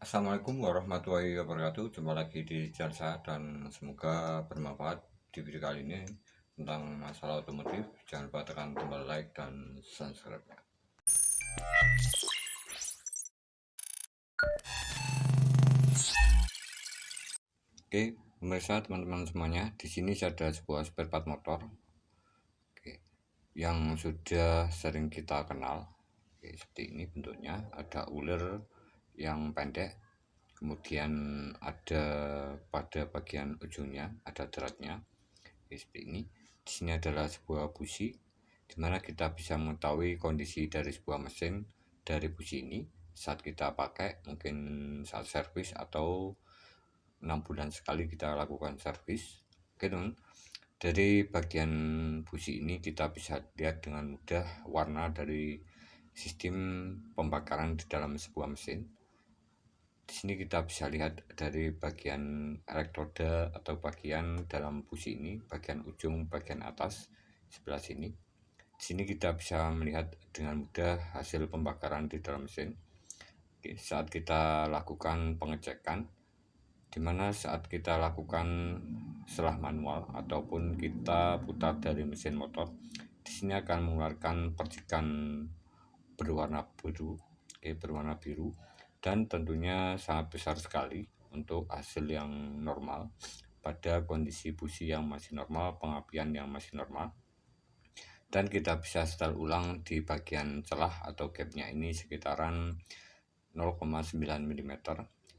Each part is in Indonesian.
Assalamualaikum warahmatullahi wabarakatuh. Jumpa lagi di channel saya dan semoga bermanfaat di video kali ini tentang masalah otomotif. Jangan lupa tekan tombol like dan subscribe ya. Oke, pemirsa teman-teman semuanya, di sini ada sebuah spare part motor. Oke, yang sudah sering kita kenal. Oke, seperti ini bentuknya, ada uler yang pendek. Kemudian ada pada bagian ujungnya ada dratnya. Seperti ini. Di sini adalah sebuah busi, di mana kita bisa mengetahui kondisi dari sebuah mesin dari busi ini saat kita pakai, mungkin saat servis atau 6 bulan sekali kita lakukan servis. Oke teman, dari bagian busi ini kita bisa lihat dengan mudah warna dari sistem pembakaran di dalam sebuah mesin. Di sini kita bisa lihat dari bagian elektroda atau bagian dalam busi ini, bagian ujung bagian atas sebelah sini. Di sini kita bisa melihat dengan mudah hasil pembakaran di dalam mesin. Oke, saat kita lakukan pengecekan, dimana saat kita lakukan setelah manual ataupun kita putar dari mesin motor, di sini akan mengeluarkan percikan berwarna biru, berwarna biru, dan tentunya sangat besar sekali untuk hasil yang normal pada kondisi busi yang masih normal, pengapian yang masih normal. Dan kita bisa setel ulang di bagian celah atau gapnya ini sekitaran 0,9 mm.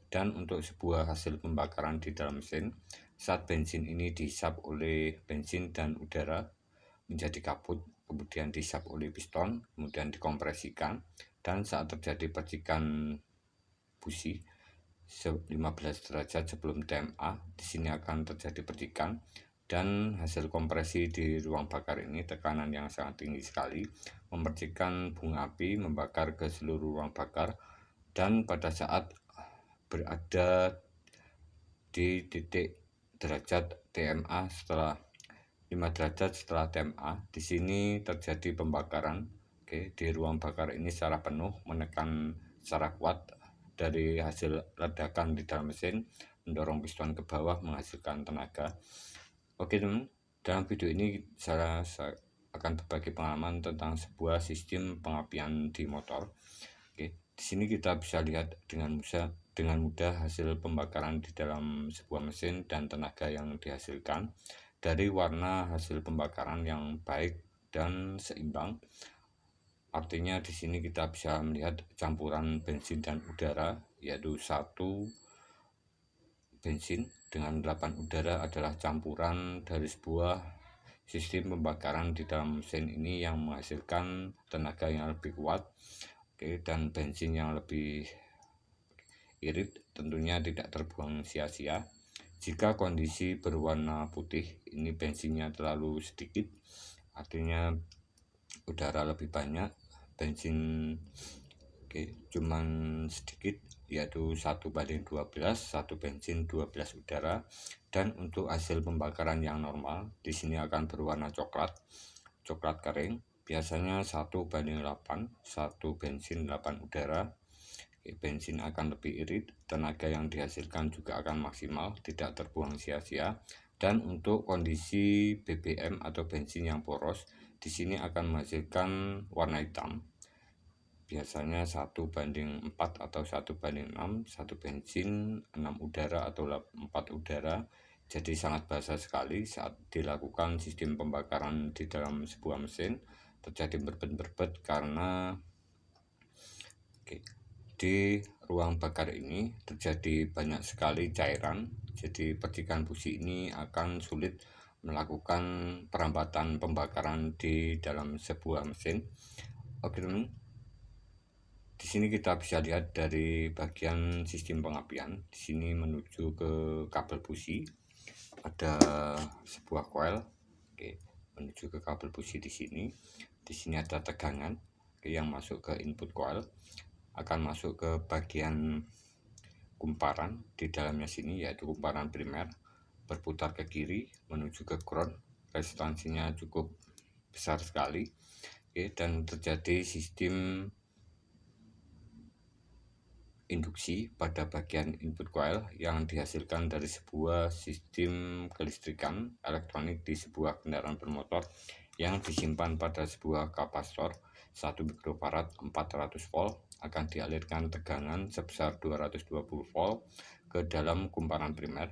Dan untuk sebuah hasil pembakaran di dalam mesin, saat bensin ini dihisap oleh bensin dan udara menjadi kabut, kemudian dihisap oleh piston, kemudian dikompresikan, dan saat terjadi percikan busi 15 derajat sebelum TMA, di sini akan terjadi percikan, dan hasil kompresi di ruang bakar ini tekanan yang sangat tinggi sekali, memercikan bunga api, membakar ke seluruh ruang bakar, dan pada saat berada di titik derajat TMA setelah 5 derajat setelah TMA, di sini terjadi pembakaran. Oke, di ruang bakar ini secara penuh menekan secara kuat dari hasil ledakan di dalam mesin, mendorong piston ke bawah menghasilkan tenaga. Oke teman, dalam video ini saya akan berbagi pengalaman tentang sebuah sistem pengapian di motor. Oke, di sini kita bisa lihat dengan mudah hasil pembakaran di dalam sebuah mesin dan tenaga yang dihasilkan dari warna hasil pembakaran yang baik dan seimbang. Artinya di sini kita bisa melihat campuran bensin dan udara, yaitu 1 bensin dengan 8 udara adalah campuran dari sebuah sistem pembakaran di dalam mesin ini yang menghasilkan tenaga yang lebih kuat. Oke, dan bensin yang lebih irit tentunya tidak terbuang sia-sia. Jika kondisi berwarna putih, ini bensinnya terlalu sedikit, artinya udara lebih banyak, bensin cuman sedikit, yaitu 1:12, 1 bensin 12 udara. Dan untuk hasil pembakaran yang normal di sini akan berwarna coklat kering, biasanya 1:8, 1 bensin 8 udara. Bensin akan lebih irit, tenaga yang dihasilkan juga akan maksimal, tidak terbuang sia-sia. Dan untuk kondisi BBM atau bensin yang poros, di sini akan menghasilkan warna hitam, biasanya 1:4 atau 1:6, 1 bensin 6 udara atau 4 udara. Jadi sangat basah sekali saat dilakukan sistem pembakaran di dalam sebuah mesin, terjadi berbet-berbet karena di ruang bakar ini terjadi banyak sekali cairan. Jadi percikan busi ini akan sulit melakukan perambatan pembakaran di dalam sebuah mesin. Oke teman, di sini kita bisa lihat dari bagian sistem pengapian. Di sini menuju ke kabel busi ada sebuah coil. Oke, menuju ke kabel busi di sini. Di sini ada tegangan yang masuk ke input coil, akan masuk ke bagian kumparan di dalamnya sini, yaitu kumparan primer, berputar ke kiri menuju ke ground. Resistansinya cukup besar sekali. Oke, dan terjadi sistem induksi pada bagian input coil yang dihasilkan dari sebuah sistem kelistrikan elektronik di sebuah kendaraan bermotor yang disimpan pada sebuah kapasitor 1 mikrofarad 400 volt akan dialirkan tegangan sebesar 220 volt ke dalam kumparan primer.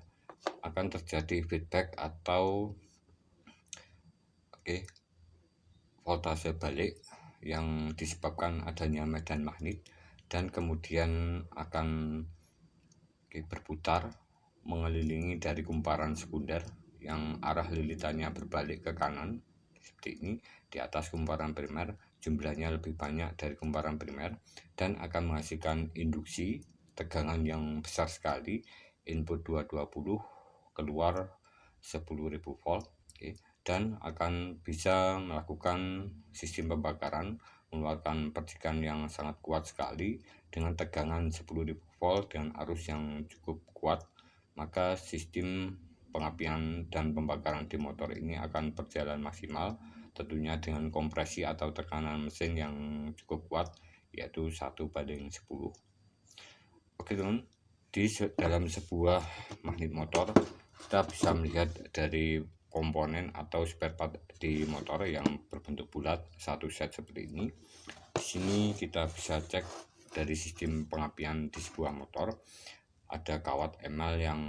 Akan terjadi feedback atau voltase balik yang disebabkan adanya medan magnet, dan kemudian akan berputar mengelilingi dari kumparan sekunder yang arah lilitannya berbalik ke kanan seperti ini. Di atas kumparan primer jumlahnya lebih banyak dari kumparan primer dan akan menghasilkan induksi tegangan yang besar sekali, input 220 keluar 10.000 volt, dan akan bisa melakukan sistem pembakaran, mengeluarkan percikan yang sangat kuat sekali dengan tegangan 10.000 volt dengan arus yang cukup kuat. Maka sistem pengapian dan pembakaran di motor ini akan berjalan maksimal, tentunya dengan kompresi atau tekanan mesin yang cukup kuat, yaitu 1:10. Oke teman, di dalam sebuah magnet motor kita bisa melihat dari komponen atau spare part di motor yang berbentuk bulat satu set seperti ini. Di sini kita bisa cek dari sistem pengapian di sebuah motor. Ada kawat emal yang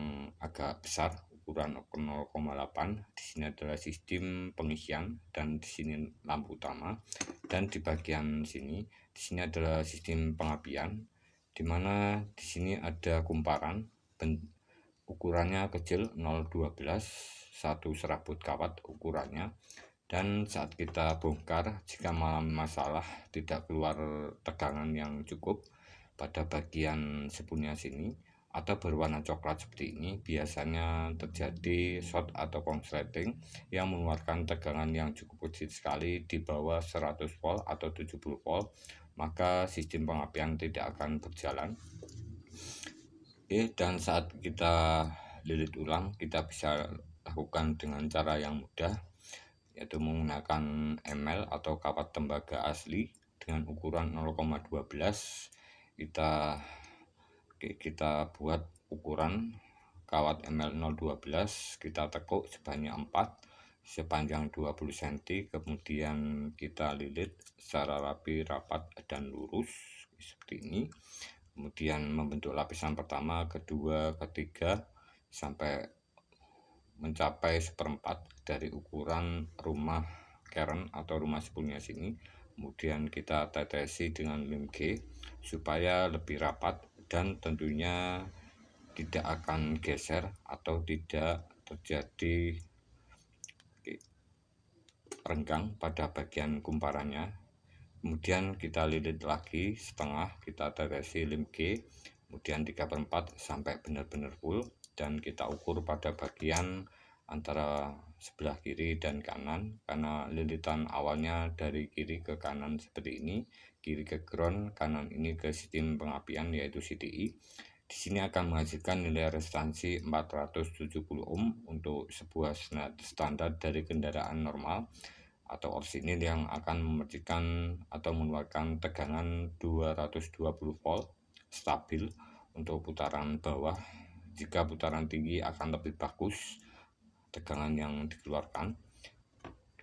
agak besar ukuran 0,8. Di sini adalah sistem pengisian dan di sini lampu utama. Dan di bagian sini, di sini adalah sistem pengapian, di mana di sini ada kumparan ukurannya kecil 0,12, satu serabut kawat ukurannya. Dan saat kita bongkar, jika mengalami masalah tidak keluar tegangan yang cukup pada bagian sepunya sini atau berwarna coklat seperti ini, biasanya terjadi short atau konsleting yang mengeluarkan tegangan yang cukup kecil sekali di bawah 100 volt atau 70 volt, maka sistem pengapian tidak akan berjalan. Dan saat kita lilit ulang, kita bisa lakukan dengan cara yang mudah, yaitu menggunakan ML atau kawat tembaga asli dengan ukuran 0,12. Kita buat ukuran kawat ML 012, kita tekuk sebanyak 4 sepanjang 20 cm, kemudian kita lilit secara rapi, rapat dan lurus seperti ini. Kemudian membentuk lapisan pertama, kedua, ketiga sampai mencapai 1/4 dari ukuran rumah keren atau rumah sepuluhnya sini. Kemudian kita tetesi dengan lem G supaya lebih rapat dan tentunya tidak akan geser atau tidak terjadi renggang pada bagian kumparannya. Kemudian kita lilit lagi setengah, kita tetesi lem G, kemudian 3/4 sampai benar-benar full, dan kita ukur pada bagian antara sebelah kiri dan kanan, karena lilitan awalnya dari kiri ke kanan seperti ini, kiri ke ground, kanan ini ke sistem pengapian yaitu CDI. Di sini akan menghasilkan nilai restansi 470 ohm untuk sebuah standar dari kendaraan normal atau orsinil yang akan memercikan atau mengeluarkan tegangan 220 volt stabil untuk putaran bawah. Jika putaran tinggi akan lebih bagus tegangan yang dikeluarkan.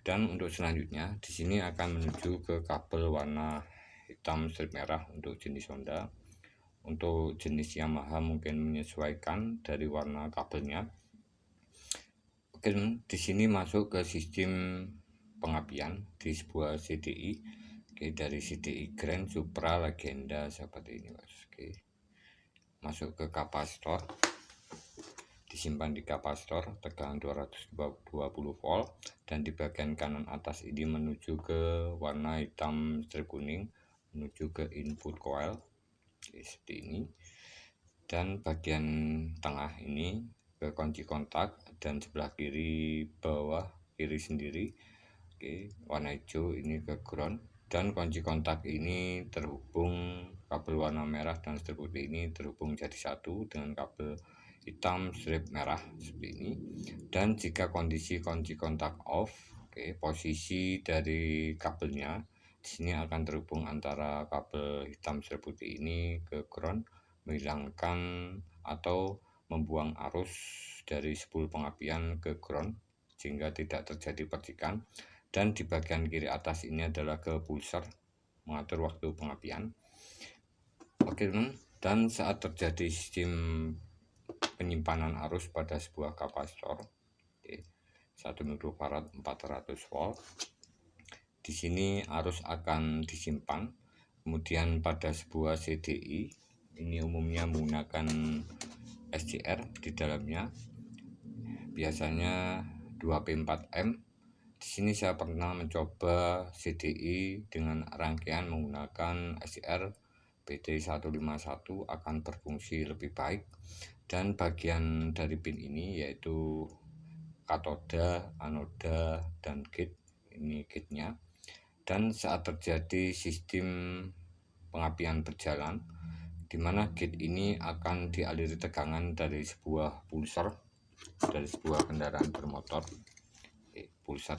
Dan untuk selanjutnya di sini akan menuju ke kabel warna hitam strip merah untuk jenis Honda. Untuk jenis Yamaha mungkin menyesuaikan dari warna kabelnya. Oke, di sini masuk ke sistem pengapian di sebuah CDI. Dari CDI Grand Supra Legenda seperti ini, Mas. Masuk ke kapasitor, disimpan di kapasitor tegangan 220 volt, dan di bagian kanan atas ini menuju ke warna hitam strip kuning menuju ke input coil seperti ini, dan bagian tengah ini ke kunci kontak, dan sebelah kiri bawah kiri sendiri warna hijau ini ke ground, dan kunci kontak ini terhubung, kabel warna merah dan strip putih ini terhubung jadi satu dengan kabel hitam strip merah seperti ini. Dan jika kondisi kunci kontak off, posisi dari kabelnya di sini akan terhubung antara kabel hitam strip putih ini ke ground, menghilangkan atau membuang arus dari spool pengapian ke ground sehingga tidak terjadi percikan. Dan di bagian kiri atas ini adalah ke pulser mengatur waktu pengapian. Oke teman, dan saat terjadi sistem penyimpanan arus pada sebuah kapasitor 1 mikrofarad 400 volt, di sini arus akan disimpan. Kemudian pada sebuah CDI ini umumnya menggunakan SCR di dalamnya, biasanya 2P4M. Di sini saya pernah mencoba CDI dengan rangkaian menggunakan SCR BD151 akan berfungsi lebih baik. Dan bagian dari pin ini yaitu katoda, anoda, dan gate. Ini gate-nya. Dan saat terjadi sistem pengapian berjalan, di mana gate ini akan dialiri tegangan dari sebuah pulser, dari sebuah kendaraan bermotor, pulser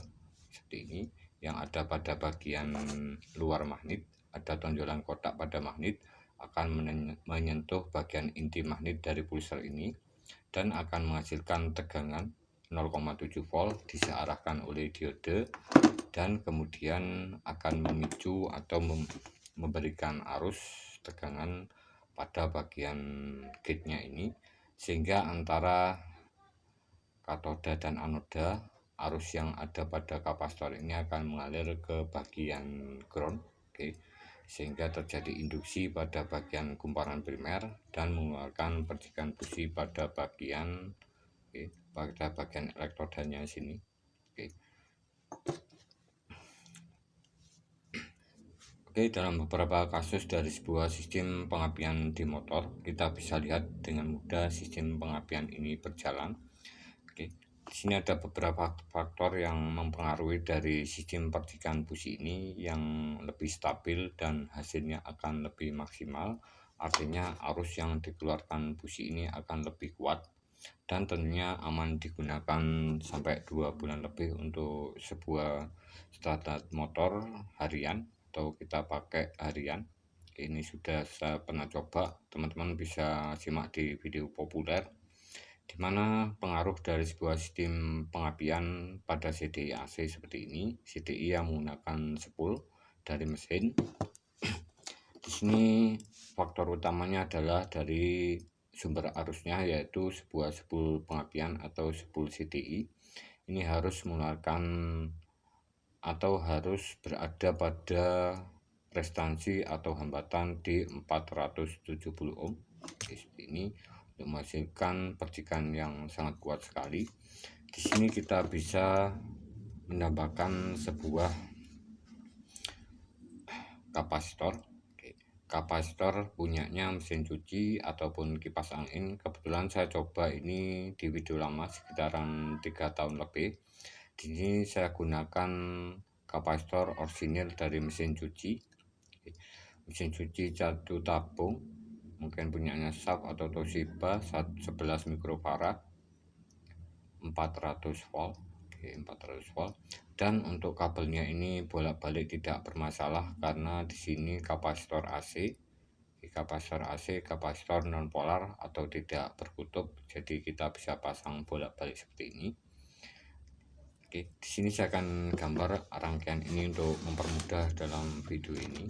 seperti ini, yang ada pada bagian luar magnet, ada tonjolan kotak pada magnet, akan menyentuh bagian inti magnet dari pulser ini dan akan menghasilkan tegangan 0,7 volt disearahkan oleh diode, dan kemudian akan memicu atau memberikan arus tegangan pada bagian gate-nya ini, sehingga antara katoda dan anoda arus yang ada pada kapasitor ini akan mengalir ke bagian ground, sehingga terjadi induksi pada bagian kumparan primer dan mengeluarkan percikan busi pada bagian elektrodanya sini. Dalam beberapa kasus dari sebuah sistem pengapian di motor, kita bisa lihat dengan mudah sistem pengapian ini berjalan. Di sini ada beberapa faktor yang mempengaruhi dari sistem percikan busi ini yang lebih stabil dan hasilnya akan lebih maksimal. Artinya arus yang dikeluarkan busi ini akan lebih kuat dan tentunya aman digunakan sampai 2 bulan lebih untuk sebuah starter motor harian atau kita pakai harian. Ini sudah saya pernah coba, teman-teman bisa simak di video populer, dimana pengaruh dari sebuah sistem pengapian pada CDI AC seperti ini, CDI yang menggunakan spool dari mesin. Di sini faktor utamanya adalah dari sumber arusnya, yaitu sebuah spool pengapian atau spool CDI ini harus mengeluarkan atau harus berada pada restansi atau hambatan di 470 ohm seperti ini untuk menghasilkan percikan yang sangat kuat sekali. Di sini kita bisa menambahkan sebuah kapasitor. Kapasitor punyanya mesin cuci ataupun kipas angin. Kebetulan saya coba ini di video lama sekitaran 3 tahun lebih. Di sini saya gunakan kapasitor orisinil dari mesin cuci. Mesin cuci 1 tabung, mungkin punyanya SAF atau Toshiba, 11 mikrofarad 400 volt. 400 volt. Dan untuk kabelnya ini bolak-balik tidak bermasalah karena di sini kapasitor AC, kapasitor non polar atau tidak berkutub, jadi kita bisa pasang bolak-balik seperti ini. Di sini saya akan gambar rangkaian ini untuk mempermudah dalam video ini.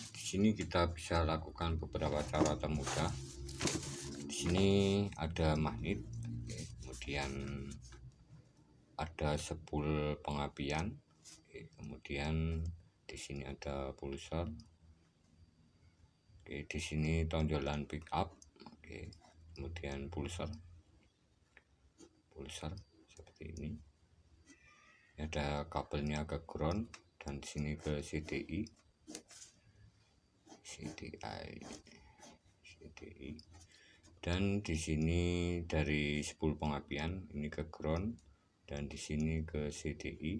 Di sini kita bisa lakukan beberapa cara termudah. Di sini ada magnet, kemudian ada spool pengapian, kemudian di sini ada pulser, di sini tonjolan pickup, kemudian pulser seperti ini. Ada kabelnya ke ground dan di sini ke CDI. Dan di sini dari spool pengapian ini ke ground dan di sini ke CDI.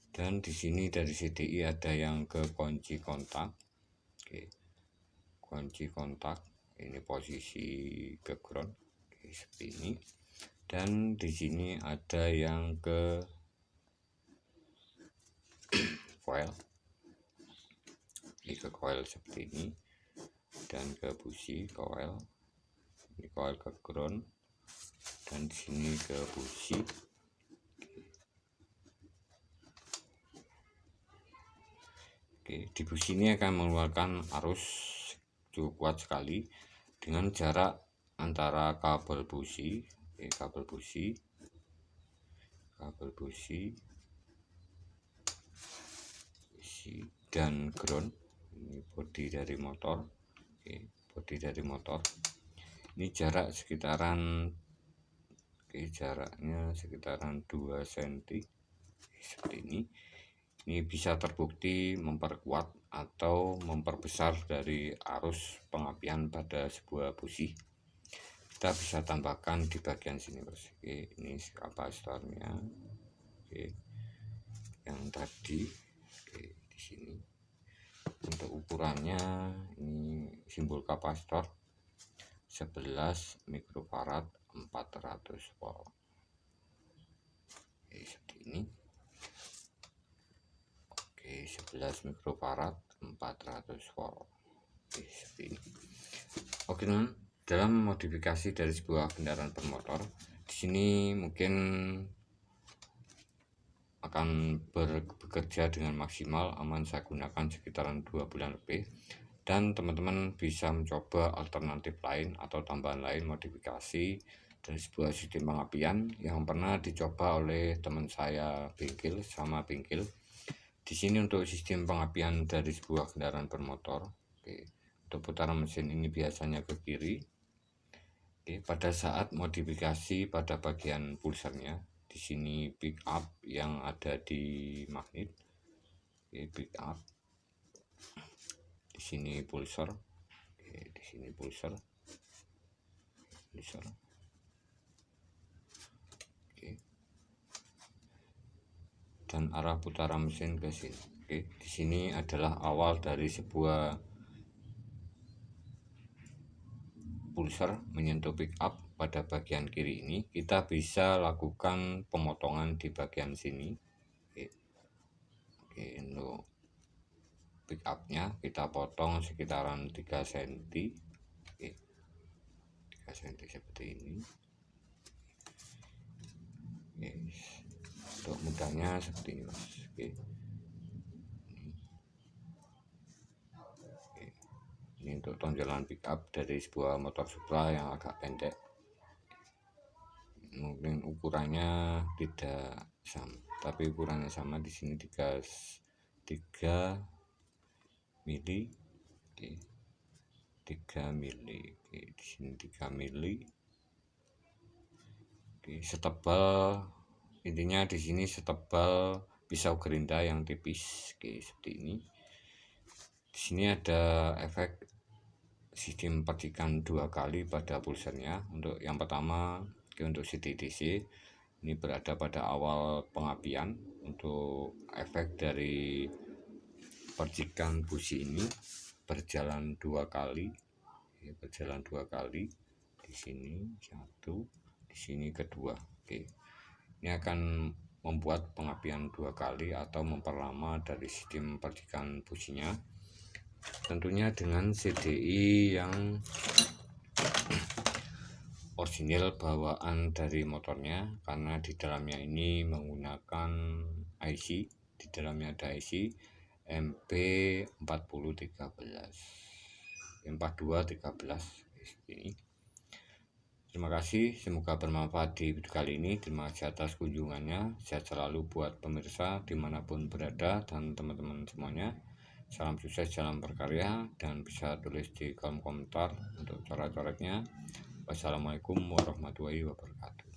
Dan di sini dari CDI ada yang ke kunci kontak. Kunci kontak ini posisi ke ground seperti ini. Dan di sini ada yang ke coil. ini ke coil seperti ini, dan ke busi coil, ini coil ke ground, dan di sini ke busi. Oke, di busi ini akan mengeluarkan arus cukup kuat sekali dengan jarak antara kabel busi, kabel busi dan ground. Ini bodi dari motor, bodi dari motor. Ini jarak sekitaran, jaraknya sekitaran 2 cm seperti ini. Ini bisa terbukti memperkuat atau memperbesar dari arus pengapian pada sebuah busi. Kita bisa tambahkan di bagian sini, bos. Oke, ini kapasitornya, oke, yang tadi, oke, di sini. Untuk ukurannya, ini simbol kapasitor 11 mikrofarad 400 volt. Oke, seperti ini. Oke, 11 mikrofarad 400 volt. Oke, seperti ini. Oke, teman. Dalam modifikasi dari sebuah kendaraan bermotor, di sini mungkin akan bekerja dengan maksimal aman saya gunakan sekitaran 2 bulan lebih, dan teman-teman bisa mencoba alternatif lain atau tambahan lain modifikasi dari sebuah sistem pengapian yang pernah dicoba oleh teman saya bengkel sama bengkel. Di sini untuk sistem pengapian dari sebuah kendaraan bermotor, oke, untuk putaran mesin ini biasanya ke kiri. Pada saat modifikasi pada bagian pulsernya, di sini pick up yang ada di magnet, pick up, di sini pulser, di sini pulser, dan arah putaran mesin ke sini. Di sini adalah awal dari sebuah pulser menyentuh pick up pada bagian kiri ini. Kita bisa lakukan pemotongan di bagian sini. Untuk pick upnya kita potong sekitaran 3 cm, 3 cm seperti ini. Untuk mudahnya seperti ini, Mas. Ini untuk tonjolan pick up dari sebuah motor Supra yang agak pendek. Mungkin ukurannya tidak sama, tapi ukurannya sama. Di sini 3 mili, 3 mili, di sini 3 mili. Setebal, intinya di sini setebal pisau gerinda yang tipis, seperti ini. Di sini ada efek sistem percikan 2 kali pada pulsernya. Untuk yang pertama, untuk CDDC ini berada pada awal pengapian. Untuk efek dari percikan busi ini berjalan 2 kali, di sini 1, di sini kedua. Ini akan membuat pengapian 2 kali atau memperlama dari sistem percikan businya. Tentunya dengan CDI yang orisinil bawaan dari motornya, karena di dalamnya ini menggunakan IC. Di dalamnya ada IC MP4013 ini. Terima kasih, semoga bermanfaat di video kali ini. Terima kasih atas kunjungannya. Sehat selalu buat pemirsa dimanapun berada dan teman-teman semuanya. Salam sukses, salam berkarya, dan bisa tulis di kolom komentar untuk coret-coretnya. Wassalamualaikum warahmatullahi wabarakatuh.